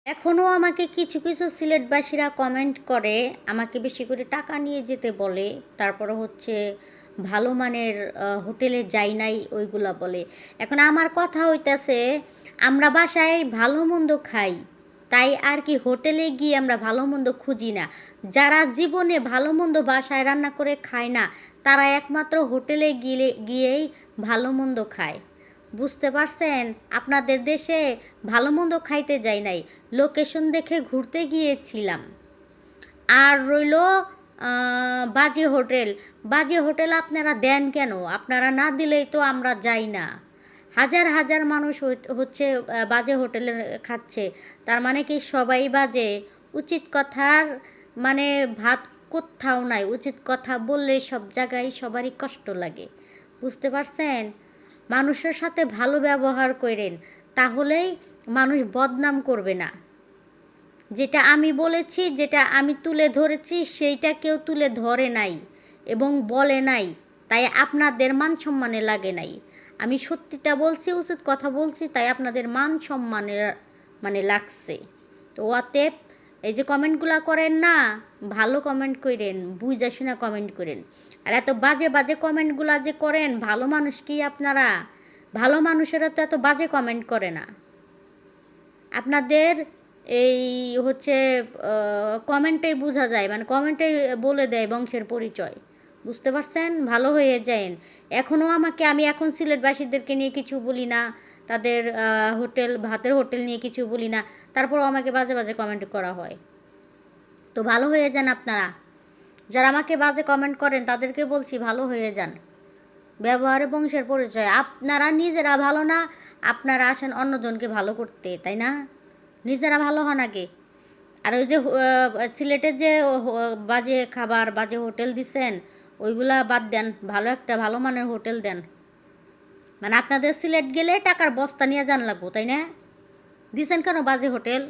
এখনও আমাকে কিছু কিছু সিলেটবাসীরা কমেন্ট করে, আমাকে বেশি করে টাকা নিয়ে যেতে বলে, তারপরে হচ্ছে ভালো মানের হোটেলে যাই নাই ওইগুলা বলে। এখন আমার কথা হইতাছে, আমরা বাসায় ভালো মন্দ খাই, তাই আর কি হোটেলে গিয়ে আমরা ভালো মন্দ খুঁজি না। যারা জীবনে ভালো মন্দ বাসায় রান্না করে খায় না, তারা একমাত্র হোটেলে গিয়েই ভালো মন্দ খায়। বুঝতে পারছেন? আপনাদের দেশে ভালো মন্দ খাইতে যাই নাই, লোকেশন দেখে ঘুরতে গিয়েছিলাম। আর রইল বাজে হোটেল। বাজে হোটেল আপনারা দেন কেন? আপনারা না দিলেই তো আমরা যাই না। হাজার হাজার মানুষ হচ্ছে বাজে হোটেলে খাচ্ছে, তার মানে কি সবাই বাজে? উচিত কথার মানে ভাত কোথাও নাই। উচিত কথা বললে সব জায়গায় সবারই কষ্ট লাগে। বুঝতে পারছেন? মানুষের সাথে ভালো ব্যবহার করেন, তাহলেই মানুষ বদনাম করবে না। যেটা আমি বলেছি, যেটা আমি তুলে ধরেছি, সেইটা কেউ তুলে ধরে নাই এবং বলে নাই, তাই আপনাদের মান সম্মানে লাগে নাই। আমি সত্যিটা বলছি, উচিত কথা বলছি, তাই আপনাদের মান সম্মানে মানে লাগছে। তো অতএব এই যে কমেন্টগুলা করেন না, ভালো কমেন্ট করেন, বুঝা শুনা কমেন্ট করেন। আর এত বাজে বাজে কমেন্টগুলা যে করেন, ভালো মানুষ কি আপনারা? ভালো মানুষেরা তো এত বাজে কমেন্ট করে না। আপনাদের এই হচ্ছে কমেন্টেই বোঝা যায়, মানে কমেন্টেই বলে দেয় বংশের পরিচয়। বুঝতে পারছেন? ভালো হয়ে যায়েন। এখনও আমি এখন সিলেটবাসীদেরকে নিয়ে কিছু বলি না, তাদের ভাতের হোটেল নিয়ে কিছু বলি না, তারপরও আমাকে বাজে বাজে কমেন্ট করা হয়। তো ভালো হয়ে যান আপনারা। যারা আমাকে বাজে কমেন্ট করেন তাদেরকে বলছি, ভালো হয়ে যান। ব্যবহারে বংশের পরিচয়। আপনারা নিজেরা ভালো না, আপনারা আসেন অন্যজনকে ভালো করতে, তাই না? নিজেরা ভালো হন আগে। আর ওই যে সিলেটের যে বাজে খাবার, বাজে হোটেল দিচ্ছেন, ওইগুলা বাদ দেন, ভালো একটা ভালো মানের হোটেল দেন। মানে আপনাদের সিলেট গেলে টাকার বস্তা নিয়ে যান লাগবো, তাই না? দিছেন কেন বাজে হোটেল?